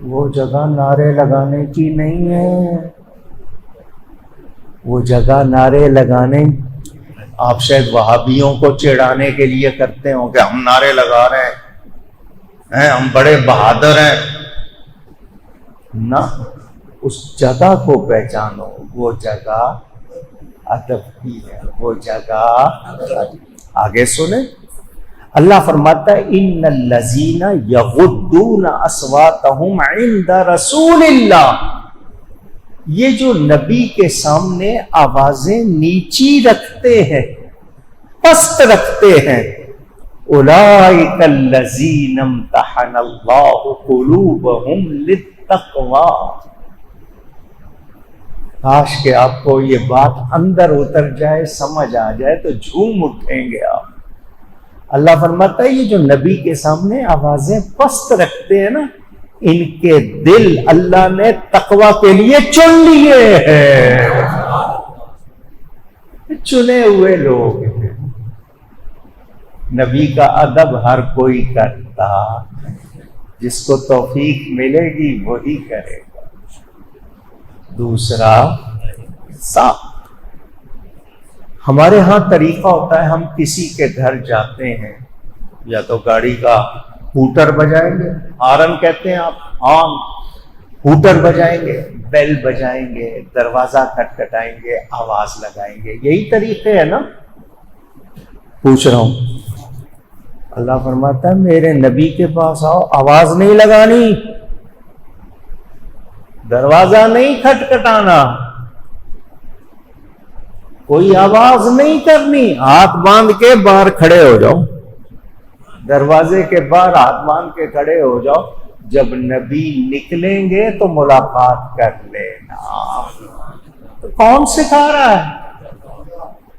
وہ جگہ نعرے لگانے کی نہیں ہے، وہ جگہ نعرے لگانے، آپ شاید وہابیوں کو چڑھانے کے لیے کرتے ہو کہ ہم نعرے لگا رہے ہیں، ہم بڑے بہادر ہیں، نہ، اس جگہ کو پہچانو، وہ جگہ ادب کی ہے، وہ جگہ۔ آگے سنیں، اللہ فرماتا ہے ان الذین یغضون اصواتهم عند رسول اللہ، یہ جو نبی کے سامنے آوازیں نیچی رکھتے ہیں، پست رکھتے ہیں، اولئک الذین امتحن اللہ قلوبهم للتقوی، کاش کہ آپ کو یہ بات اندر اتر جائے، سمجھ آ جائے تو جھوم اٹھیں گے آپ۔ اللہ فرماتا ہے یہ جو نبی کے سامنے آوازیں پست رکھتے ہیں نا، ان کے دل اللہ نے تقوی کے لیے چن لیے ہیں، چنے ہوئے لوگ ہیں۔ نبی کا ادب ہر کوئی کرتا، جس کو توفیق ملے گی وہی کرے گا۔ دوسرا، صاف، ہمارے ہاں طریقہ ہوتا ہے، ہم کسی کے گھر جاتے ہیں، یا تو گاڑی کا ہوٹر بجائیں گے، ہارن کہتے ہیں آپ، ہارن، ہوٹر بجائیں گے، بیل بجائیں گے، دروازہ کھٹکھٹائیں گے، آواز لگائیں گے، یہی طریقے ہے نا؟ پوچھ رہا ہوں۔ اللہ فرماتا ہے میرے نبی کے پاس آؤ، آواز نہیں لگانی، دروازہ نہیں کھٹکھٹانا، کوئی آواز نہیں کرنی، ہاتھ باندھ کے باہر کھڑے ہو جاؤ، دروازے کے باہر ہاتھ باندھ کے کھڑے ہو جاؤ، جب نبی نکلیں گے تو ملاقات کر لینا۔ تو کون سکھا رہا ہے؟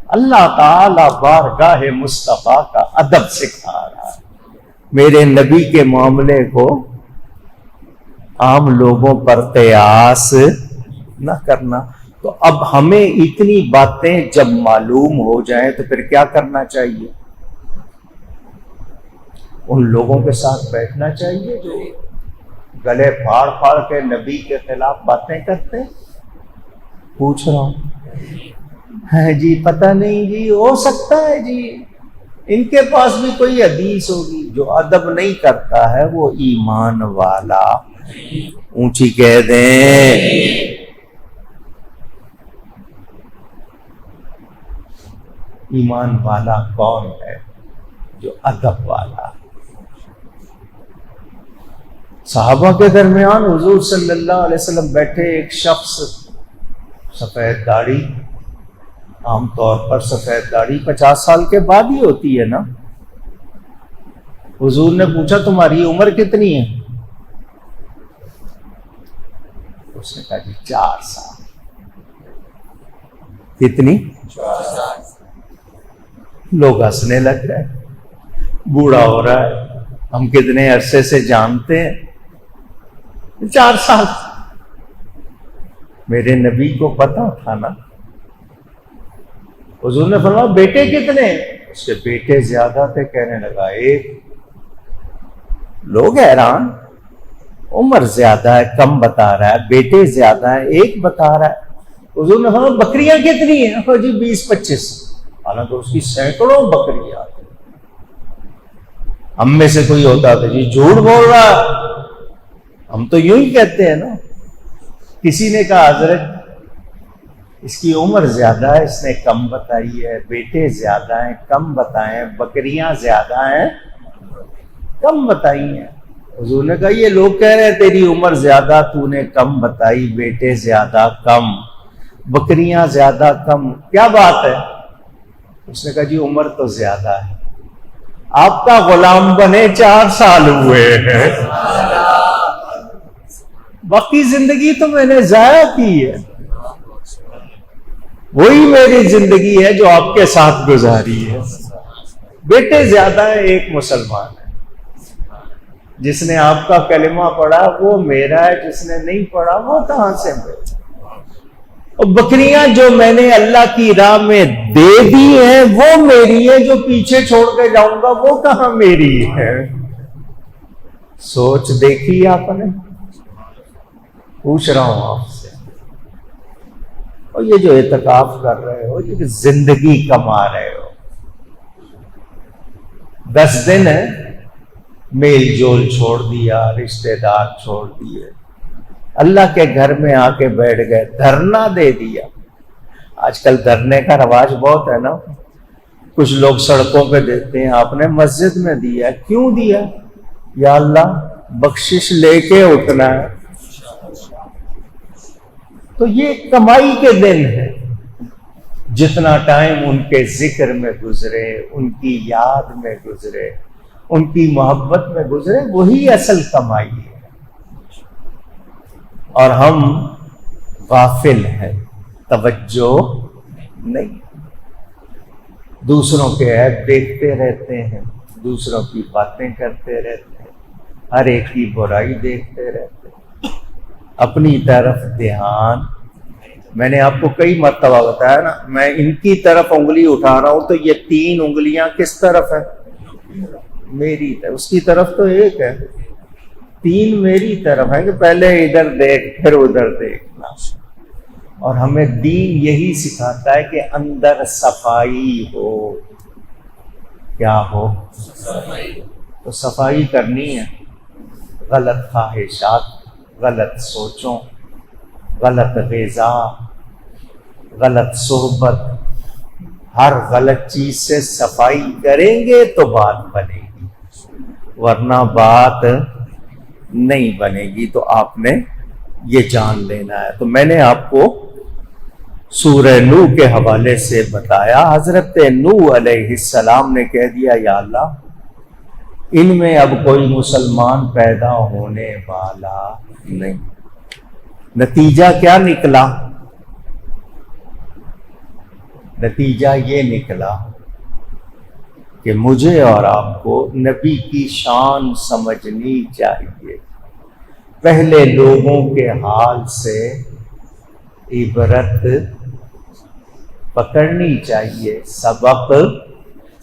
اللہ تعالی بارگاہ مصطفیٰ کا ادب سکھا رہا ہے۔ میرے نبی کے معاملے کو عام لوگوں پر قیاس نہ کرنا۔ تو اب ہمیں اتنی باتیں جب معلوم ہو جائیں تو پھر کیا کرنا چاہیے؟ ان لوگوں کے ساتھ بیٹھنا چاہیے جو گلے پھاڑ پھاڑ کے نبی کے خلاف باتیں کرتے ہیں۔ پوچھ رہا ہوں، ہے جی پتہ نہیں جی، ہو سکتا ہے جی ان کے پاس بھی کوئی حدیث ہوگی۔ جو ادب نہیں کرتا ہے وہ ایمان والا، اونچی کہہ دیں، ایمان والا کون ہے؟ جو ادب والا۔ صحابہ کے درمیان حضور صلی اللہ علیہ وسلم بیٹھے، ایک شخص سفید داڑھی، عام طور پر سفید داڑھی 50 سال کے بعد ہی ہوتی ہے نا۔ حضور نے پوچھا تمہاری عمر کتنی ہے؟ اس نے کہا جی 4 سال۔ کتنی؟ 4 سال۔ لوگ ہنسنے لگ گئے، بوڑھا ہو رہا ہے، ہم کتنے عرصے سے جانتے ہیں، 4 سال۔ میرے نبی کو پتا تھا نا۔ حضور نے فرمایا بیٹے کتنے؟ اس کے بیٹے زیادہ تھے، کہنے لگا 1۔ لوگ حیران، عمر زیادہ ہے کم بتا رہا ہے، بیٹے زیادہ ہے 1 بتا رہا ہے۔ حضور نے فرمایا بکریاں کتنی ہیں؟ جی 20-25۔ حالانکہ اس کی سینکڑوں بکریاں تھیں۔ ہم میں سے کوئی ہوتا تھا جی جھوٹ بول رہا، ہم تو یوں ہی کہتے ہیں نا۔ کسی نے کہا حضرت اس کی عمر زیادہ ہے، اس نے کم بتائی ہے، بیٹے زیادہ ہیں کم بتائیں، بکریاں زیادہ ہیں کم بتائی ہیں۔ حضور نے کہا یہ لوگ کہہ رہے ہیں تیری عمر زیادہ، تو نے کم بتائی، بیٹے زیادہ کم، بکریاں زیادہ کم، کیا بات ہے؟ اس نے کہا جی عمر تو زیادہ ہے، آپ کا غلام بنے 4 سال ہوئے ہیں، باقی زندگی تو میں نے ضائع کی ہے، وہی میری زندگی ہے جو آپ کے ساتھ گزاری ہے۔ بیٹے زیادہ ہیں، 1 مسلمان ہے، جس نے آپ کا کلمہ پڑھا وہ میرا ہے، جس نے نہیں پڑھا وہ کہاں سے میرا؟ اور بکریاں جو میں نے اللہ کی راہ میں دے دی ہیں وہ میری ہیں، جو پیچھے چھوڑ کے جاؤں گا وہ کہاں میری ہے؟ سوچ دیکھی آپ نے؟ پوچھ رہا ہوں آپ سے، اور یہ جو اعتکاف کر رہے ہو، یہ زندگی کما رہے ہو، 10 دن ہے، میل جول چھوڑ دیا، رشتہ دار چھوڑ دیے، اللہ کے گھر میں آ کے بیٹھ گئے، دھرنا دے دیا۔ آج کل دھرنے کا رواج بہت ہے نا، کچھ لوگ سڑکوں پہ دیتے ہیں، آپ نے مسجد میں دیا، کیوں دیا؟ یا اللہ بخشش لے کے اٹھنا ہے۔ تو یہ کمائی کے دن ہے، جتنا ٹائم ان کے ذکر میں گزرے، ان کی یاد میں گزرے، ان کی محبت میں گزرے، وہی اصل کمائی ہے۔ اور ہم غافل ہیں، توجہ نہیں، دوسروں کے عیب دیکھتے رہتے ہیں، دوسروں کی باتیں کرتے رہتے ہیں، ہر ایک کی برائی دیکھتے رہتے ہیں، اپنی طرف دھیان۔ میں نے آپ کو کئی مرتبہ بتایا نا، میں ان کی طرف انگلی اٹھا رہا ہوں تو یہ 3 انگلیاں کس طرف ہیں؟ میری طرف۔ اس کی طرف تو ایک ہے، 3 میری طرف ہیں کہ پہلے ادھر دیکھ پھر ادھر دیکھنا۔ اور ہمیں دین یہی سکھاتا ہے کہ اندر صفائی ہو۔ کیا ہو؟ تو صفائی کرنی ہے، غلط خواہشات، غلط سوچوں، غلط غذا، غلط صحبت، ہر غلط چیز سے صفائی کریں گے تو بات بنے گی، ورنہ بات نہیں بنے گی۔ تو آپ نے یہ جان لینا ہے۔ تو میں نے آپ کو سورہ نوح کے حوالے سے بتایا، حضرت نوح علیہ السلام نے کہہ دیا یا اللہ ان میں اب کوئی مسلمان پیدا ہونے والا نہیں۔ نتیجہ کیا نکلا؟ نتیجہ یہ نکلا کہ مجھے اور آپ کو نبی کی شان سمجھنی چاہیے، پہلے لوگوں کے حال سے عبرت پکڑنی چاہیے، سبق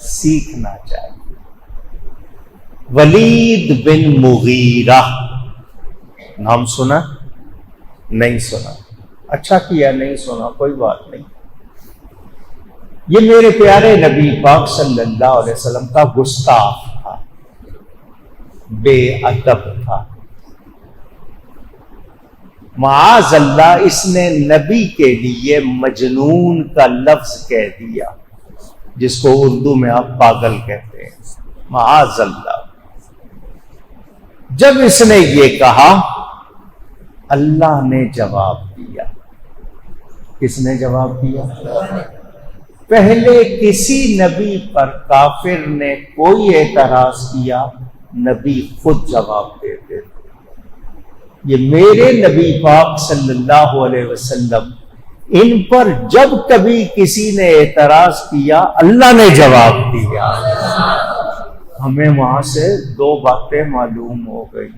سیکھنا چاہیے۔ ولید بن مغیرہ نام سنا؟ نہیں سنا؟ اچھا کیا نہیں سنا، کوئی بات نہیں۔ یہ میرے پیارے نبی پاک صلی اللہ علیہ وسلم کا گستاخ تھا، بے ادب تھا۔ معاذ اللہ اس نے نبی کے لیے مجنون کا لفظ کہہ دیا، جس کو اردو میں آپ پاگل کہتے ہیں، معاذ اللہ۔ جب اس نے یہ کہا اللہ نے جواب دیا۔ کس نے جواب دیا؟ پہلے کسی نبی پر کافر نے کوئی اعتراض کیا، نبی خود جواب دیتے تھے۔ یہ میرے نبی پاک صلی اللہ علیہ وسلم، ان پر جب کبھی کسی نے اعتراض کیا اللہ نے جواب دیا۔ ہمیں وہاں سے 2 باتیں معلوم ہو گئی۔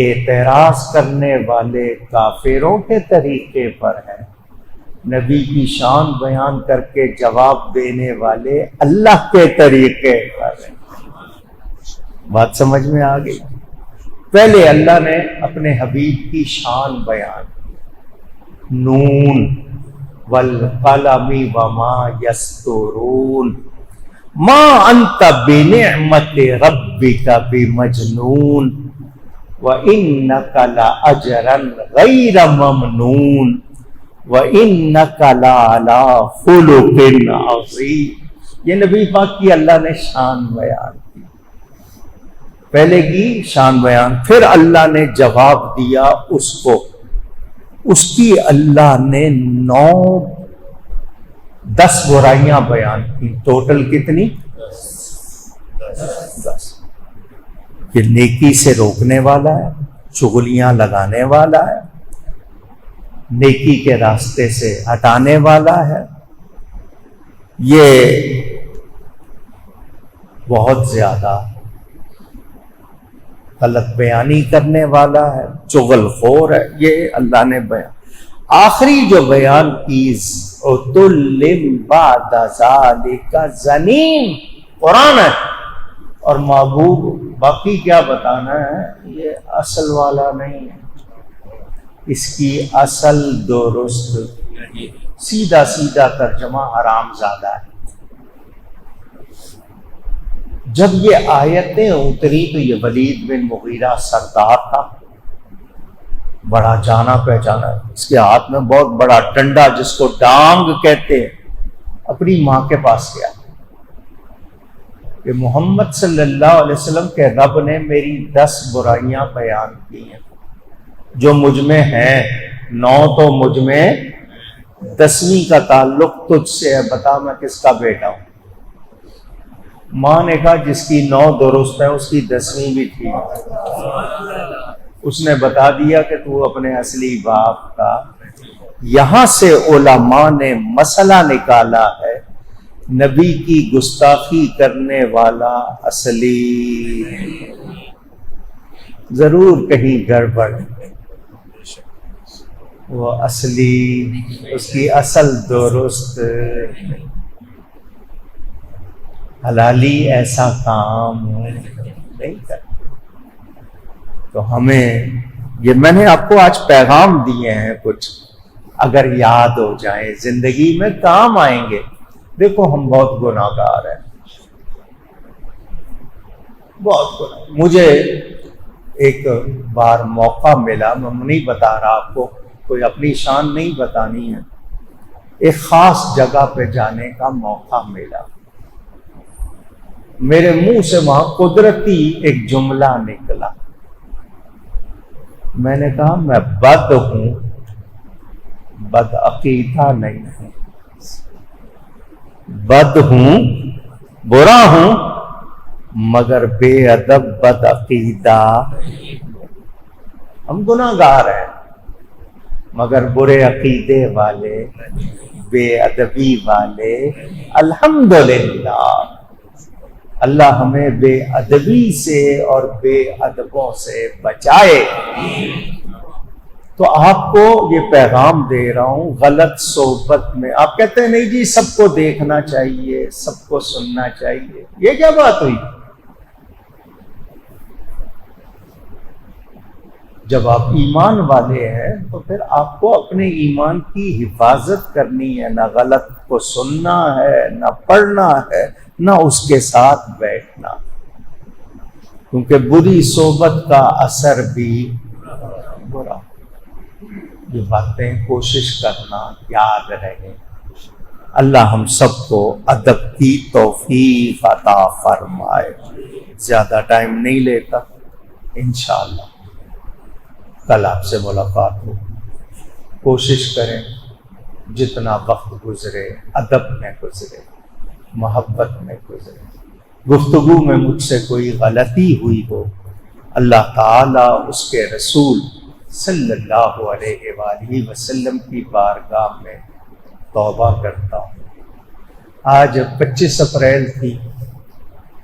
اعتراض کرنے والے کافروں کے طریقے پر ہیں، نبی کی شان بیان کر کے جواب دینے والے اللہ کے طریقے پر ہیں۔ بات سمجھ میں آ گئی؟ پہلے اللہ نے اپنے حبیب کی شان بیان کی، نون والقلم وما یسطرون ما انت بنعمت ربک بمجنون وانک لاجرا غیر ممنون وانک لعلی خلق عظیم۔ یہ نبی پاک کی اللہ نے شان بیان کی، پہلے کی شان بیان، پھر اللہ نے جواب دیا اس کو۔ اس کی اللہ نے 10 برائیاں بیان کی، ٹوٹل کتنی؟ 10۔ کہ نیکی سے روکنے والا ہے، چغلیاں لگانے والا ہے، نیکی کے راستے سے ہٹانے والا ہے، یہ بہت زیادہ غلط بیانی کرنے والا ہے، چغل خور ہے، یہ اللہ نے بیان۔ آخری جو بیان کی عتل بعد ذالک زنیم قرآن ہے، اور محبوب باقی کیا بتانا ہے، یہ اصل والا نہیں ہے، اس کی اصل درست، سیدھا سیدھا ترجمہ حرام زادہ ہے۔ جب یہ آیتیں اتری تو یہ ولید بن مغیرہ سردار تھا، بڑا جانا پہچانا، اس کے ہاتھ میں بہت بڑا ڈنڈا جس کو ڈانگ کہتے ہیں، اپنی ماں کے پاس گیا کہ محمد صلی اللہ علیہ وسلم کے رب نے میری 10 برائیاں بیان کی ہیں جو مجھ میں ہیں، 9 تو مجھ میں، 10ویں کا تعلق تجھ سے ہے، بتا میں کس کا بیٹا ہوں۔ ماں نے کہا جس کی 9 درست ہے اس کی 10ویں بھی ٹھیک ہے۔ اس نے بتا دیا کہ تو اپنے اصلی باپ کا۔ یہاں سے علماء نے مسئلہ نکالا ہے، نبی کی گستاخی کرنے والا اصلی، ضرور کہیں گڑبڑ، وہ اصلی، اس کی اصل درست، حلالی ایسا کام نہیں کرتا۔ تو ہمیں یہ میں نے آپ کو آج پیغام دیے ہیں کچھ، اگر یاد ہو جائیں زندگی میں کام آئیں گے۔ دیکھو ہم بہت گناہ گار ہیں، بہت گناہ۔ مجھے ایک بار موقع ملا، میں نہیں بتا رہا آپ کو، کوئی اپنی شان نہیں بتانی ہے، ایک خاص جگہ پہ جانے کا موقع ملا، میرے منہ سے وہاں قدرتی ایک جملہ نکلا، میں نے کہا میں بد ہوں، بد عقیدہ نہیں ہوں، بد ہوں، برا ہوں، مگر بے ادب بد عقیدہ۔ ہم گناہ گار ہیں مگر برے عقیدے والے، بے ادبی والے، الحمدللہ۔ اللہ ہمیں بے ادبی سے اور بے ادبوں سے بچائے۔ تو آپ کو یہ پیغام دے رہا ہوں، غلط صحبت میں آپ کہتے ہیں نہیں جی سب کو دیکھنا چاہیے، سب کو سننا چاہیے، یہ کیا بات ہوئی؟ جب آپ ایمان والے ہیں تو پھر آپ کو اپنے ایمان کی حفاظت کرنی ہے، نہ غلط کو سننا ہے، نہ پڑھنا ہے، نہ اس کے ساتھ بیٹھنا، کیونکہ بری صحبت کا اثر بھی برا۔ یہ باتیں کوشش کرنا یاد رہے۔ اللہ ہم سب کو ادب کی توفیق عطا فرمائے۔ زیادہ ٹائم نہیں لیتا، انشاءاللہ کل آپ سے ملاقات ہو۔ کوشش کریں جتنا وقت گزرے ادب میں گزرے، محبت میں گزرے۔ گفتگو میں مجھ سے کوئی غلطی ہوئی ہو، اللہ تعالیٰ اس کے رسول صلی اللہ علیہ وآلہ وسلم کی بارگاہ میں توبہ کرتا ہوں۔ آج 25 اپریل تھی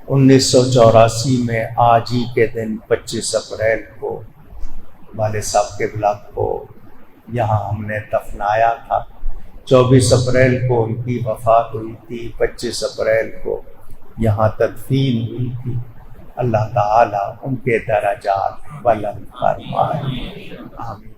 1984 میں، آج ہی کے دن 25 اپریل کو والد صاحب کے بلاک کو یہاں ہم نے دفنایا تھا۔ 24 اپریل کو ان کی وفات ہوئی تھی، 25 اپریل کو یہاں تدفین ہوئی تھی۔ اللہ تعالیٰ ان کے درجات بلند فرمائے، آمین۔